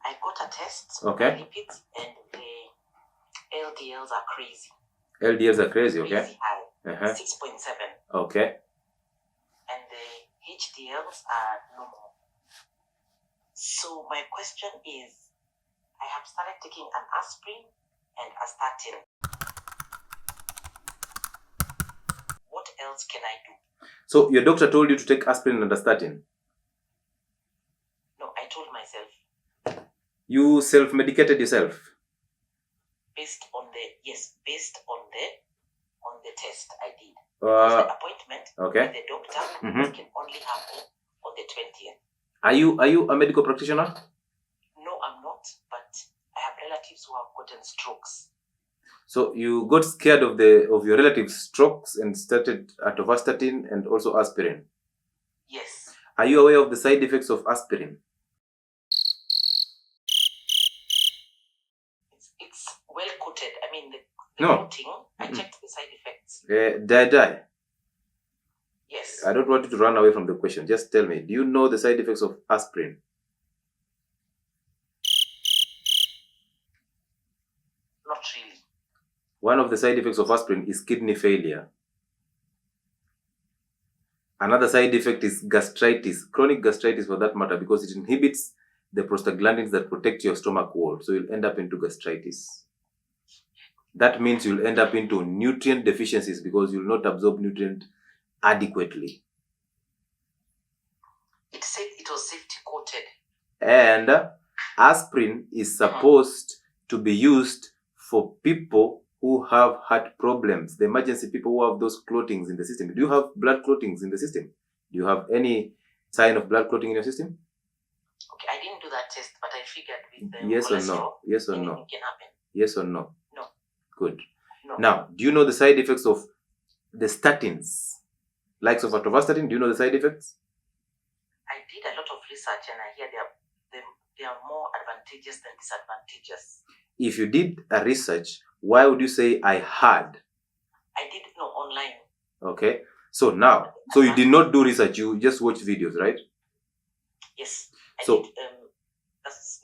I got a test. Okay. My lipids and the LDLs are crazy. LDLs are crazy, okay? Crazy high. 6.7. Okay. And the HDLs are normal. So my question is, I have started taking an aspirin and a statin. What else can I do? So your doctor told you to take aspirin and a statin? No, I told myself. You self-medicated yourself? Based on the test I did. Because the appointment with the doctor can only happen on the 20th. Are you a medical practitioner? No, I'm not, but I have relatives who have gotten strokes. So you got scared of your relatives' strokes and started atorvastatin and also aspirin? Yes. Are you aware of the side effects of aspirin? It's well quoted. I mean, the quoting, I checked the side effects. Die. Yes. I don't want you to run away from the question. Just tell me, do you know the side effects of aspirin? Not really. One of the side effects of aspirin is kidney failure. Another side effect is gastritis, chronic gastritis for that matter, because it inhibits the prostaglandins that protect your stomach wall. So you'll end up into gastritis. That means you'll end up into nutrient deficiencies because you'll not absorb nutrient adequately. It said it was safety quoted. And aspirin is supposed to be used for people who have heart problems, the emergency people who have those clottings in the system. Do you have blood clottings in the system? Do you have any sign of blood clotting in your system? Okay, I didn't do that test, but I figured with the yes cholesterol, or no? Yes or no? Anything can happen. Yes or no? No. Good. No. Now, do you know the side effects of the statins? Likes of atorvastatin, do you know the side effects? I did a lot of research and I hear they are more advantageous than disadvantageous. If you did a research, why would you say I heard? I did online. Okay. So now, so you did not do research, you just watch videos, right? Yes. I did.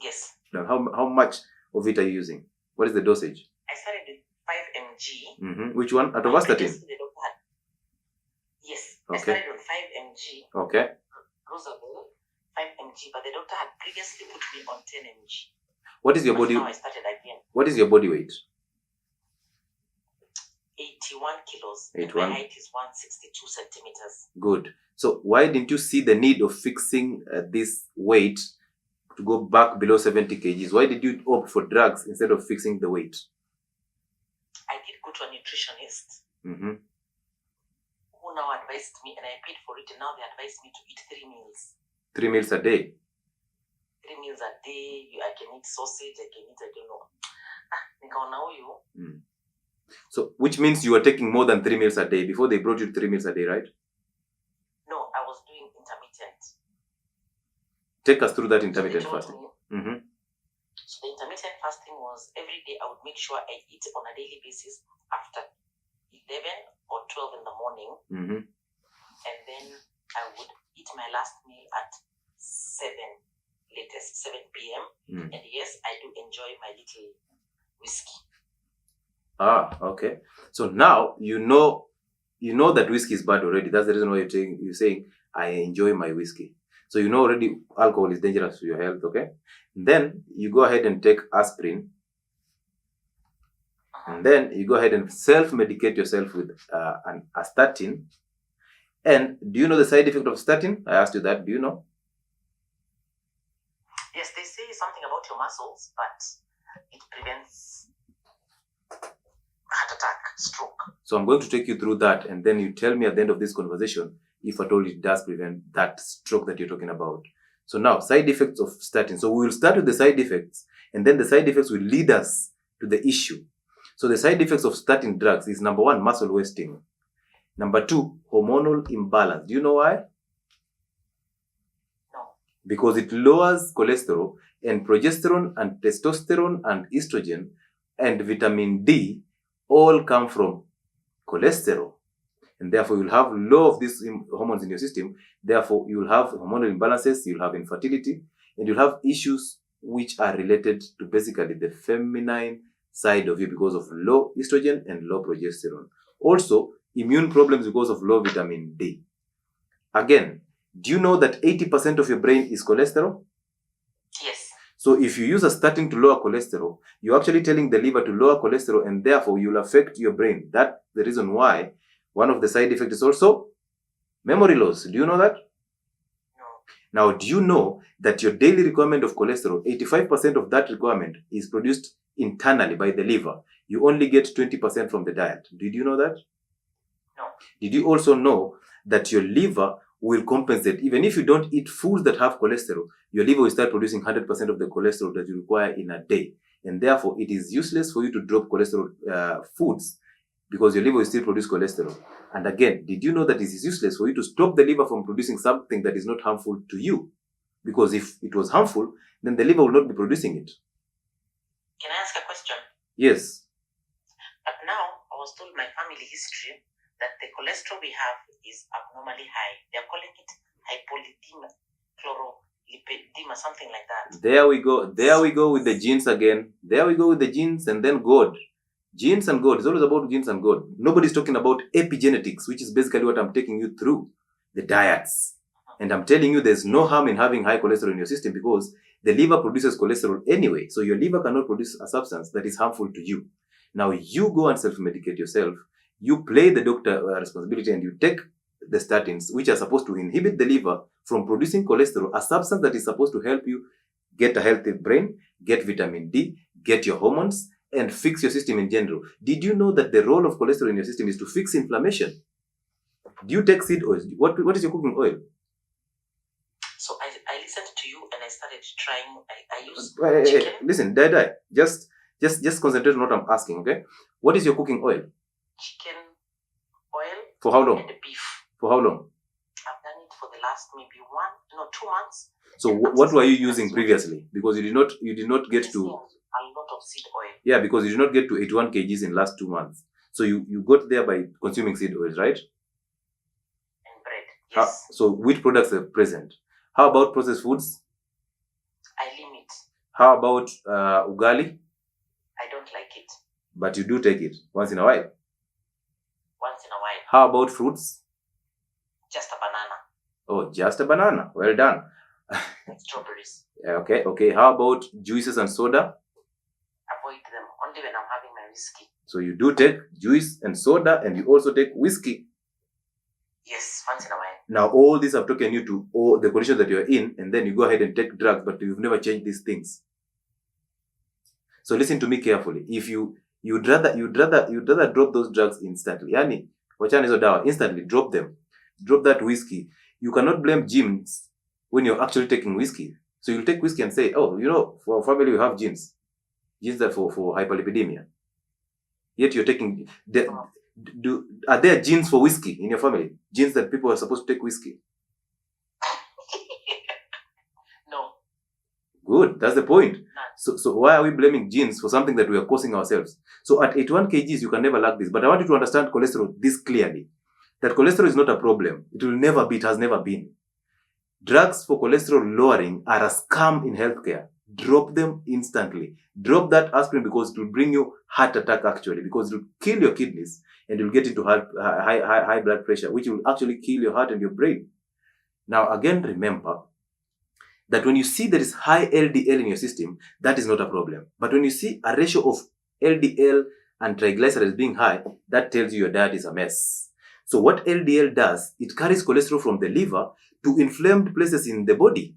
Yes. Now, how much of it are you using? What is the dosage? I started with 5 mg. Which one? Atorvastatin? Yes. Okay. I started on 5 mg. Okay. Rosabelle, 5 mg, but the doctor had previously put me on 10 mg. What is your body? Now I started again. What is your body weight? 81 kilos. 81. My height is 162 centimeters. Good. So why didn't you see the need of fixing this weight to go back below 70 kgs? Why did you opt for drugs instead of fixing the weight? I did go to a nutritionist who now advised me, and I paid for it, and now they advised me to eat 3 meals. 3 meals a day? 3 meals a day. I can eat sausage, I can eat, I don't know. So, which means you were taking more than 3 meals a day before they brought you to 3 meals a day, right? No, I was doing intermittent. Take us through that intermittent fasting. So the intermittent fasting was every day I would make sure I eat on a daily basis after 11 or 12 in the morning. And then I would eat my last meal at 7, latest 7 p.m. And yes, I do enjoy my little whiskey. Okay. So now you know that whiskey is bad already. That's the reason why you're saying I enjoy my whiskey. So you know already alcohol is dangerous to your health, okay? Then you go ahead and take aspirin. And then you go ahead and self-medicate yourself with a statin. And do you know the side effect of statin? I asked you that. Do you know? Yes, they say something about your muscles, but it prevents heart attack, stroke. So I'm going to take you through that, and then you tell me at the end of this conversation if at all it does prevent that stroke that you're talking about. So now, side effects of statin. So we will start with the side effects, and then the side effects will lead us to the issue. So the side effects of statin drugs is number 1, muscle wasting. Number 2, hormonal imbalance. Do you know why? No. Because it lowers cholesterol, and progesterone and testosterone and estrogen and vitamin D all come from cholesterol. And therefore, you'll have low of these hormones in your system. Therefore, you'll have hormonal imbalances, you'll have infertility, and you'll have issues which are related to basically the feminine side of you because of low estrogen and low progesterone. Also, immune problems because of low vitamin D. Again, do you know that 80% of your brain is cholesterol? Yes. So if you use a statin to lower cholesterol, you're actually telling the liver to lower cholesterol, and therefore you'll affect your brain. That's the reason why one of the side effects is also memory loss. Do you know that? No. Now, do you know that your daily requirement of cholesterol, 85% of that requirement is produced internally by the liver? You only get 20% from the diet. Did you know that? No. Did you also know that your liver will compensate? Even if you don't eat foods that have cholesterol, your liver will start producing 100% of the cholesterol that you require in a day. And therefore, it is useless for you to drop cholesterol foods because your liver will still produce cholesterol. And again, did you know that it is useless for you to stop the liver from producing something that is not harmful to you? Because if it was harmful, then the liver will not be producing it. Can I ask a question? Yes. But now, I was told my family history that the cholesterol we have is abnormally high. They're calling it hypolipidemia, chlorolipidemia, something like that. There we go. There we go with the genes again. There we go with the genes and then God. Genes and God. It's always about genes and God. Nobody's talking about epigenetics, which is basically what I'm taking you through. The diets. And I'm telling you there's no harm in having high cholesterol in your system because the liver produces cholesterol anyway. So your liver cannot produce a substance that is harmful to you. Now you go and self-medicate yourself. You play the doctor responsibility and you take the statins, which are supposed to inhibit the liver from producing cholesterol, a substance that is supposed to help you get a healthy brain, get vitamin D, get your hormones, and fix your system in general. Did you know that the role of cholesterol in your system is to fix inflammation? Do you take seed oils? What is your cooking oil? So I listened to you and I started trying. I use chicken. Listen, just concentrate on what I'm asking, okay? What is your cooking oil? Chicken oil. For how long? And beef. For how long? I've done it for the last maybe 2 months. So what were you using previously? Because you did not get to a lot of seed oil. Yeah, because you did not get to 81 kgs in last 2 months. So you got there by consuming seed oils, right? And bread. Yes. So which products are present? How about processed foods? I limit. How about ugali? I don't like it. But you do take it once in a while. Once in a while. How about fruits? Just a banana. Oh, just a banana. Well done. And strawberries. Okay. How about juices and soda? Avoid them only when I'm having my whiskey. So you do take juice and soda, and you also take whiskey. Yes, once in a while. Now, all these have taken you to all the condition that you're in, and then you go ahead and take drugs, but you've never changed these things. So listen to me carefully. If you'd rather drop those drugs instantly. Yani, wachana hizo dawa, instantly drop them. Drop that whiskey. You cannot blame genes when you're actually taking whiskey. So you'll take whiskey and say, oh, for our family we have genes that for hyperlipidemia. Yet you're taking are there genes for whiskey in your family? Genes that people are supposed to take whiskey? No. Good. That's the point. None. So why are we blaming genes for something that we are causing ourselves? So at 81 kgs, you can never lack this. But I want you to understand cholesterol this clearly. That cholesterol is not a problem. It will never be. It has never been. Drugs for cholesterol lowering are a scam in healthcare. Drop them instantly. Drop that aspirin because it will bring you heart attack actually, because it will kill your kidneys and you'll get into high blood pressure, which will actually kill your heart and your brain. Now again, remember that when you see there is high LDL in your system, that is not a problem. But when you see a ratio of LDL and triglycerides being high, that tells you your diet is a mess. So what LDL does, it carries cholesterol from the liver to inflamed places in the body.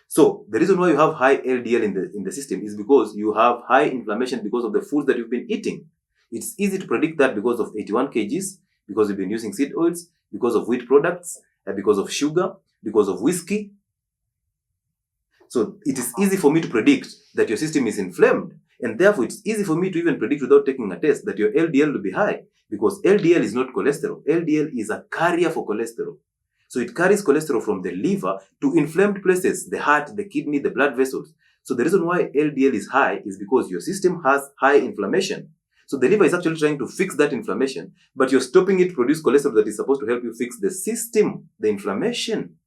So the reason why you have high LDL in the system is because you have high inflammation because of the foods that you've been eating. It's easy to predict that because of 81 kgs, because you've been using seed oils, because of wheat products, because of sugar, because of whiskey. So it is easy for me to predict that your system is inflamed. And therefore, it's easy for me to even predict without taking a test that your LDL will be high. Because LDL is not cholesterol. LDL is a carrier for cholesterol. So it carries cholesterol from the liver to inflamed places, the heart, the kidney, the blood vessels. So the reason why LDL is high is because your system has high inflammation. So the liver is actually trying to fix that inflammation, but you're stopping it to produce cholesterol that is supposed to help you fix the system, the inflammation.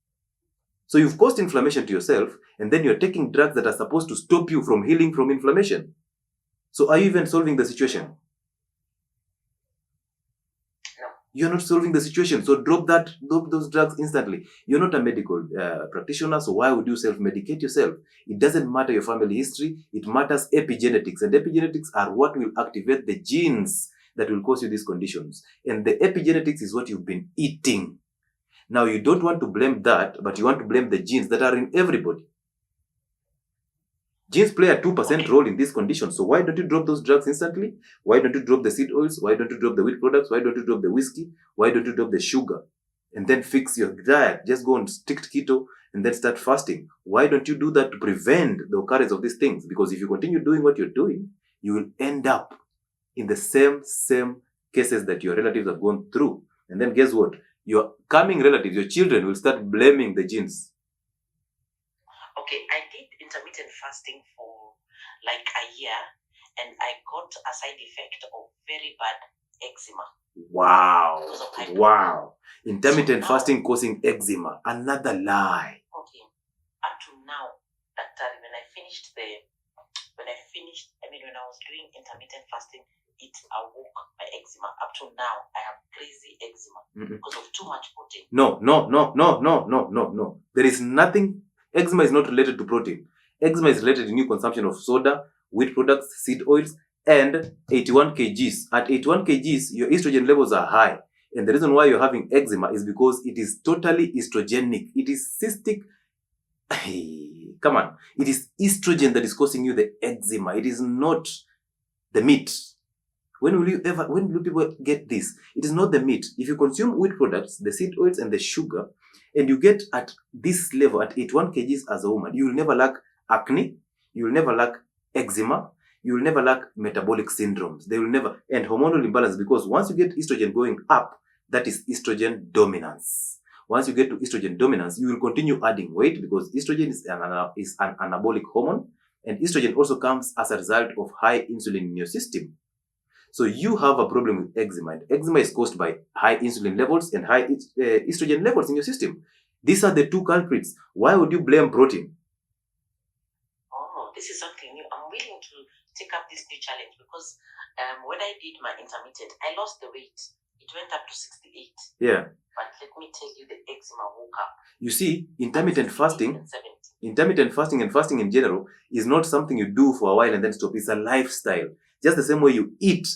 So you've caused inflammation to yourself, and then you're taking drugs that are supposed to stop you from healing from inflammation. So are you even solving the situation? No. You're not solving the situation. So drop those drugs instantly. You're not a medical practitioner, so why would you self-medicate yourself? It doesn't matter your family history. It matters epigenetics. And epigenetics are what will activate the genes that will cause you these conditions. And the epigenetics is what you've been eating. Now, you don't want to blame that, but you want to blame the genes that are in everybody. Genes play a 2% role in this condition. So why don't you drop those drugs instantly? Why don't you drop the seed oils? Why don't you drop the wheat products? Why don't you drop the whiskey? Why don't you drop the sugar? And then fix your diet. Just go on strict keto and then start fasting. Why don't you do that to prevent the occurrence of these things? Because if you continue doing what you're doing, you will end up in the same cases that your relatives have gone through. And then guess what? Your coming relatives, your children, will start blaming the genes. Okay, I did intermittent fasting for like a year, and I got a side effect of very bad eczema. Wow. Because of hyper. Wow. Intermittent fasting causing eczema. Another lie. Okay. Up to now, doctor, when I was doing intermittent fasting, it awoke my eczema. Up to now, I have crazy eczema because of too much protein. No. There is nothing. Eczema is not related to protein. Eczema is related to new consumption of soda, wheat products, seed oils, and 81 kgs. At 81 kgs, your estrogen levels are high. And the reason why you're having eczema is because it is totally estrogenic. It is cystic. Come on. It is estrogen that is causing you the eczema. It is not the meat. When will people get this? It is not the meat. If you consume wheat products, the seed oils and the sugar, and you get at this level, at 81 kgs as a woman, you will never lack acne, you will never lack eczema, you will never lack metabolic syndromes. They will never, and hormonal imbalance, because once you get estrogen going up, that is estrogen dominance. Once you get to estrogen dominance, you will continue adding weight because estrogen is an anabolic hormone, and estrogen also comes as a result of high insulin in your system. So you have a problem with eczema, and eczema is caused by high insulin levels and high estrogen levels in your system. These are the two culprits. Why would you blame protein? Oh, this is something new. I'm willing to take up this new challenge because when I did my intermittent, I lost the weight. It went up to 68. Yeah. But let me tell you, the eczema woke up. You see, intermittent fasting and fasting in general is not something you do for a while and then stop. It's a lifestyle. Just the same way you eat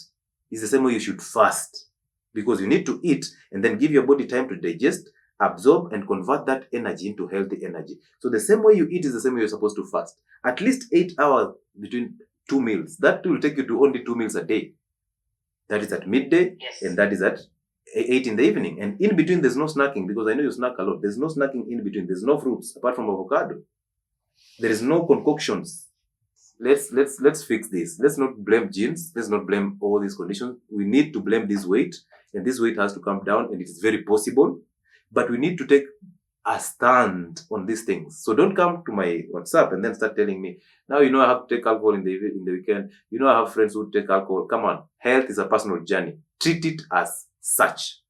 is the same way you should fast. Because you need to eat and then give your body time to digest, absorb, and convert that energy into healthy energy. So the same way you eat is the same way you're supposed to fast. At least 8 hours between 2 meals. That will take you to only 2 meals a day. That is at midday, yes, and that is at 8 in the evening. And in between, there's no snacking, because I know you snack a lot. There's no snacking in between. There's no fruits apart from avocado. There is no concoctions. Let's fix this. Let's not blame genes. Let's not blame all these conditions. We need to blame this weight, and this weight has to come down, and it is very possible. But we need to take a stand on these things. So don't come to my WhatsApp and then start telling me, now you know I have to take alcohol in the weekend. You know I have friends who take alcohol. Come on. Health is a personal journey. Treat it as such.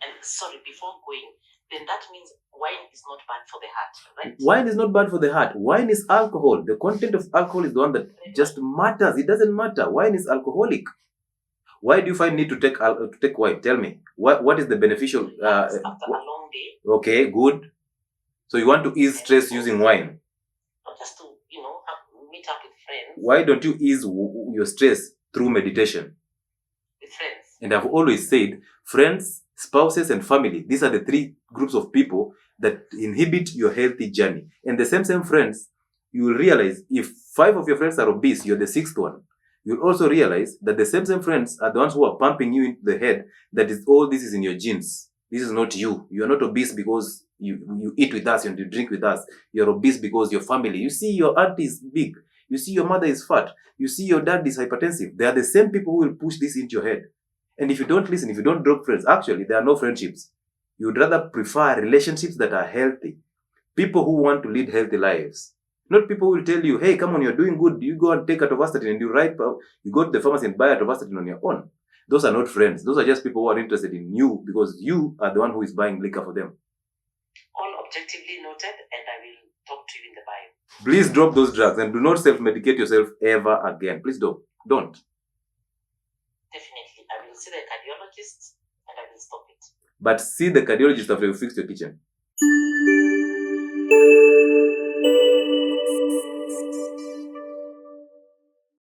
And sorry, before going, then that means wine is not bad for the heart, right? Wine is not bad for the heart. Wine is alcohol. The content of alcohol is the one that just matters. It doesn't matter. Wine is alcoholic. Why do you find need to take wine? Tell me. What is the beneficial? After a long day. Okay, good. So you want to ease stress using wine? Not just to, meet up with friends. Why don't you ease your stress through meditation? With friends. And I've always said, friends, spouses, and family. These are the 3 groups of people that inhibit your healthy journey. And the same friends, you will realize if 5 of your friends are obese, you're the 6th one. You'll also realize that the same friends are the ones who are pumping you into the head that is all this is in your genes. This is not you. You're not obese because you eat with us and you drink with us. You're obese because your family. You see your aunt is big. You see your mother is fat. You see your dad is hypertensive. They are the same people who will push this into your head. And if you don't listen, if you don't drop friends, actually there are no friendships. You would rather prefer relationships that are healthy. People who want to lead healthy lives. Not people who will tell you, hey, come on, you're doing good. You go and take atorvastatin and you go to the pharmacy and buy atorvastatin on your own. Those are not friends. Those are just people who are interested in you because you are the one who is buying liquor for them. All objectively Please drop those drugs and do not self-medicate yourself ever again. Please don't. Definitely. I will see the cardiologist and I will stop it. But see the cardiologist after you fix your kitchen.